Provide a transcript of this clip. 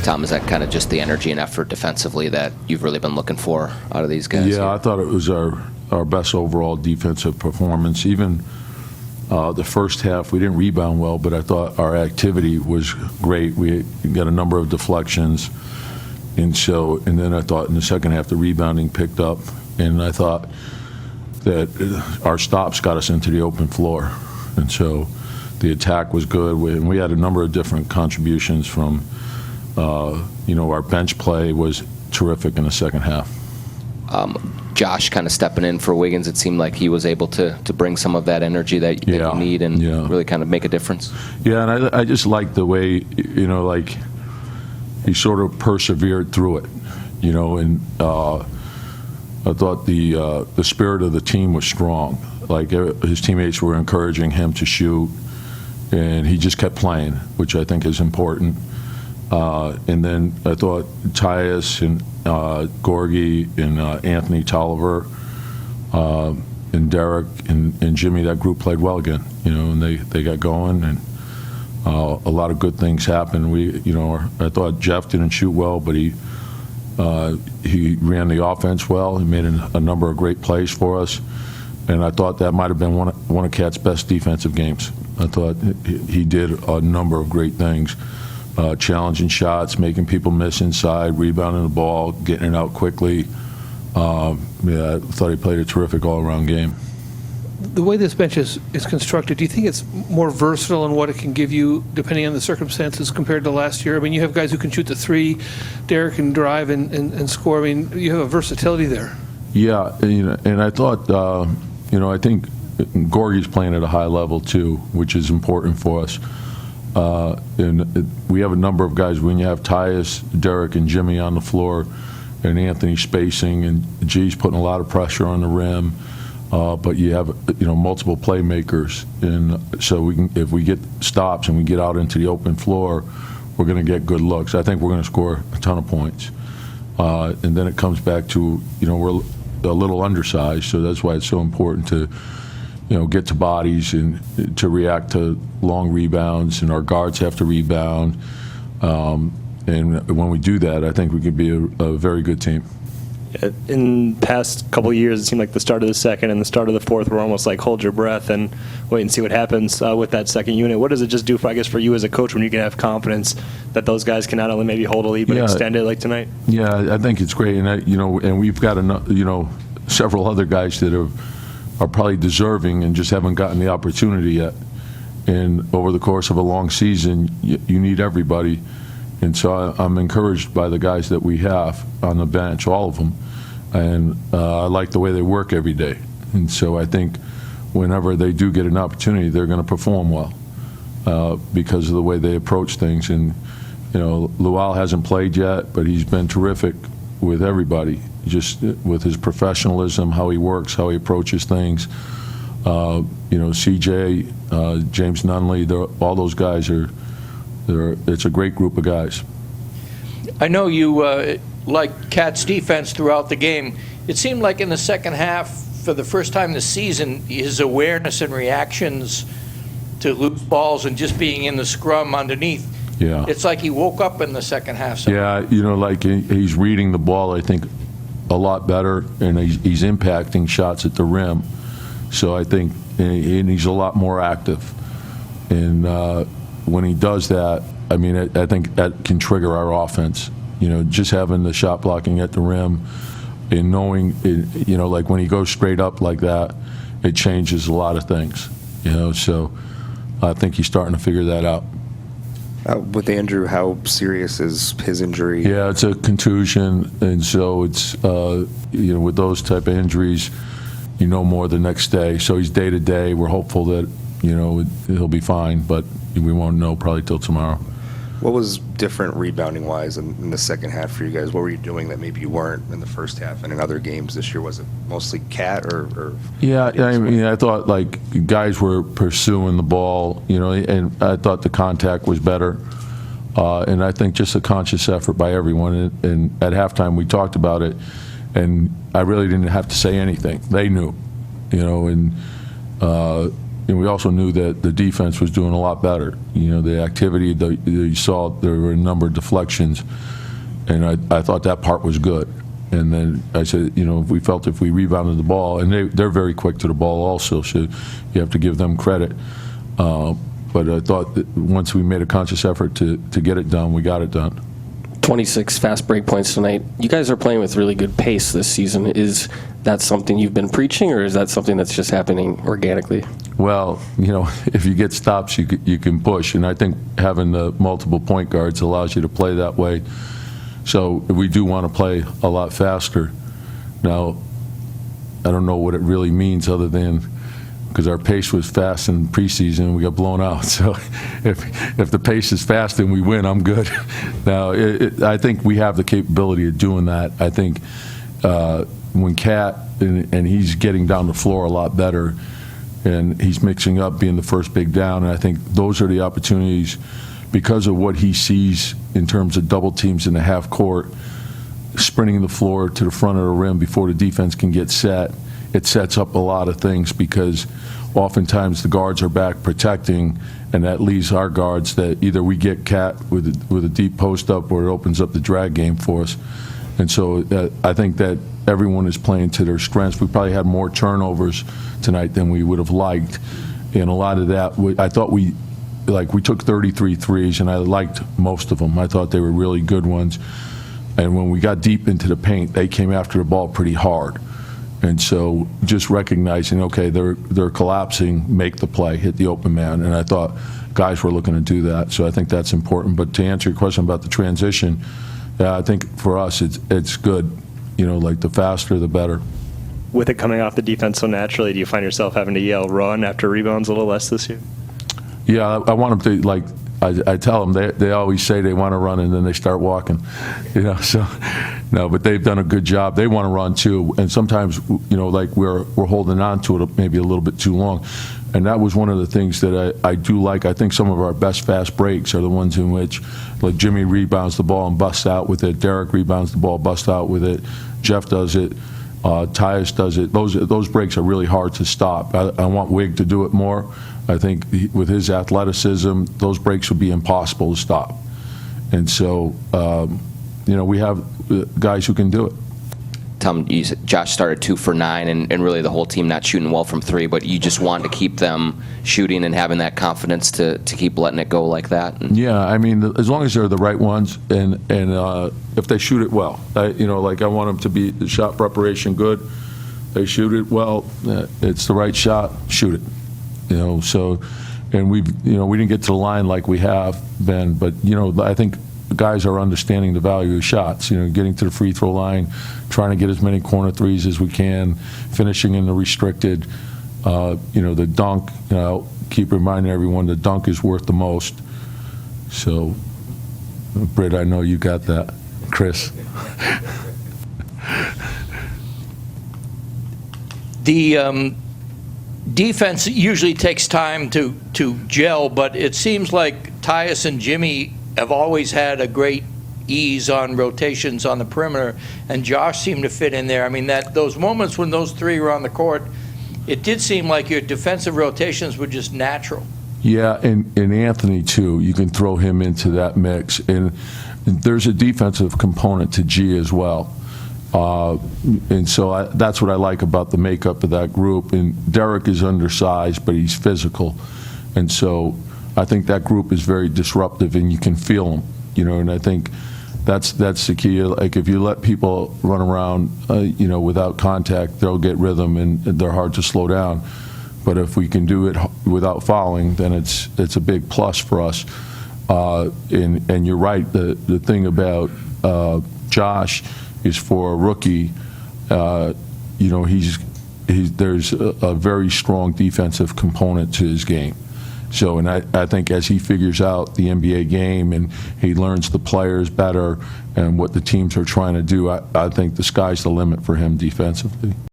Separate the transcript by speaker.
Speaker 1: Tom, is that kind of just the energy and effort defensively that you've really been looking for out of these guys?
Speaker 2: Yeah,
Speaker 1: here?
Speaker 2: I thought it was our best overall defensive performance. Even the first half, we didn't rebound well, but I thought our activity was great. We got a number of deflections, and then I thought in the second half the rebounding picked up, and I thought that our stops got us into the open floor, and so the attack was good. We had a number of different contributions from. Our bench play was terrific in the second half.
Speaker 1: Josh kind of stepping in for Wiggins, it seemed like he was able to bring some of that energy that you need and really kind of make a difference.
Speaker 2: Yeah, and I just liked the way, he sort of persevered through it, and I thought the spirit of the team was strong. Like his teammates were encouraging him to shoot, and he just kept playing, which I think is important. And then I thought Tyus and Gorgie and Anthony Tolliver and Derek and Jimmy, that group played well again, and they got going, and a lot of good things happened. I thought Jeff didn't shoot well, but he ran the offense well. He made a number of great plays for us, and I thought that might have been one of Cat's best defensive games. I thought he did a number of great things. Challenging shots, making people miss inside, rebounding the ball, getting it out quickly. I thought he played a terrific all-around game.
Speaker 3: The way this bench is constructed, do you think it's more versatile in what it can give you depending on the circumstances compared to last year? I mean, you have guys who can shoot the three, Derek can drive and score. I mean, you have a versatility there.
Speaker 2: Yeah, and I thought, I think Gorgie's playing at a high level too, which is important for us. And we have a number of guys. When you have Tyus, Derek, and Jimmy on the floor, and Anthony spacing, and G's putting a lot of pressure on the rim, but you have multiple playmakers, and so if we get stops and we get out into the open floor, we're going to get good looks. I think we're going to score a ton of points, and then it comes back to we're a little undersized, so that's why it's so important to. Get to bodies and to react to long rebounds, and our guards have to rebound. And when we do that, I think we could be a very good team.
Speaker 4: In the past couple of years, it seemed like the start of the second and the start of the fourth were almost like hold your breath and wait and see what happens with that second unit. What does it just do for you as a coach when you can have confidence that those guys can not only maybe hold a lead but extend it like tonight?
Speaker 2: Yeah, I think it's great, and and we've got several other guys that are probably deserving and just haven't gotten the opportunity yet. And over the course of a long season, you need everybody. And so I'm encouraged by the guys that we have on the bench, all of them. And I like the way they work every day. And so I think whenever they do get an opportunity, they're going to perform well because of the way they approach things. And, Lual hasn't played yet, but he's been terrific with everybody, just with his professionalism, how he works, how he approaches things. CJ, James Nunley, all those guys it's a great group of guys.
Speaker 5: I know you like Cat's defense throughout the game. It seemed like in the second half, for the first time this season, his awareness and reactions to loose balls and just being in the scrum underneath.
Speaker 2: Yeah.
Speaker 5: It's like he woke up in the second half.
Speaker 2: Yeah, like he's reading the ball, I think, a lot better, and he's impacting shots at the rim. So I think, and he's a lot more active. And when he does that, I mean, I think that can trigger our offense. Just having the shot blocking at the rim and knowing, like when he goes straight up like that, it changes a lot of things. So I think he's starting to figure that out.
Speaker 6: With Andrew, how serious is his injury?
Speaker 2: Yeah, it's a contusion, and so it's with those type of injuries, more the next day. So he's day to day. We're hopeful that he'll be fine, but we won't know probably till tomorrow.
Speaker 6: What was different rebounding-wise in the second half for you guys? What were you doing that maybe you weren't in the first half and in other games this year? Was it mostly Cat or?
Speaker 2: Yeah, I thought like guys were pursuing the ball, and I thought the contact was better. And I think just a conscious effort by everyone. And at halftime we talked about it, and I really didn't have to say anything. They knew, and we also knew that the defense was doing a lot better. The activity, you saw there were a number of deflections, and I thought that part was good. And then I said, we felt if we rebounded the ball, and they're very quick to the ball also, so you have to give them credit. But I thought that once we made a conscious effort to get it done, we got it done.
Speaker 7: 26 fast break points tonight. You guys are playing with really good pace this season. Is that something you've been preaching, or is that something that's just happening organically?
Speaker 2: Well, if you get stops, you can push, and I think having the multiple point guards allows you to play that way. So we do want to play a lot faster. Now, I don't know what it really means other than because our pace was fast in preseason and we got blown out. So if the pace is fast and we win, I'm good. Now, I think we have the capability of doing that. I think when Cat, and he's getting down the floor a lot better, and he's mixing up being the first big down, and I think those are the opportunities because of what he sees in terms of double teams in the half court, sprinting the floor to the front of the rim before the defense can get set. It sets up a lot of things because oftentimes the guards are back protecting, and that leaves our guards that either we get Cat with a deep post up or it opens up the drag game for us. And so I think that everyone is playing to their strengths. We probably had more turnovers tonight than we would have liked, and a lot of that I thought we took 33 threes, and I liked most of them. I thought they were really good ones. And when we got deep into the paint, they came after the ball pretty hard. And so just recognizing, okay, they're collapsing, make the play, hit the open man. And I thought guys were looking to do that. So I think that's important. But to answer your question about the transition, I think for us it's good. The faster, the better.
Speaker 4: With it coming off the defense so naturally, do you find yourself having to yell run after rebounds a little less this year?
Speaker 2: Yeah, I want them to, I tell them, they always say they want to run and then they start walking, so, no, but they've done a good job. They want to run too, and sometimes, we're holding on to it maybe a little bit too long, and that was one of the things that I do like. I think some of our best fast breaks are the ones in which, like Jimmy rebounds the ball and busts out with it, Derek rebounds the ball, busts out with it, Jeff does it, Tyus does it. Those breaks are really hard to stop. I want Wig to do it more. I think with his athleticism, those breaks would be impossible to stop. And so, we have guys who can do it.
Speaker 1: Tom, you said Josh started 2 for 9, and really the whole team not shooting well from 3, but you just wanted to keep them shooting and having that confidence to keep letting it go like that.
Speaker 2: Yeah, I mean, as long as they're the right ones, and if they shoot it well, I want them to be the shot preparation good. They shoot it well. It's the right shot. Shoot it. So, and we didn't get to the line like we have been, but I think guys are understanding the value of shots. Getting to the free throw line, trying to get as many corner threes as we can, finishing in the restricted. The dunk. Keep reminding everyone the dunk is worth the most. So, Britt, I know you got that, Chris.
Speaker 5: The defense usually takes time to gel, but it seems like Tyus and Jimmy have always had a great ease on rotations on the perimeter, and Josh seemed to fit in there. I mean, those moments when those three were on the court, it did seem like your defensive rotations were just natural.
Speaker 2: Yeah, and Anthony, too. You can throw him into that mix. And there's a defensive component to G as well. And so that's what I like about the makeup of that group. And Derek is undersized, but he's physical. And so I think that group is very disruptive, and you can feel them. And I think that's the key. Like, if you let people run around, without contact, they'll get rhythm, and they're hard to slow down. But if we can do it without fouling, then it's a big plus for us. And you're right. The thing about Josh is, for a rookie, there's a very strong defensive component to his game. So, and I think as he figures out the NBA game and he learns the players better and what the teams are trying to do, I think the sky's the limit for him defensively.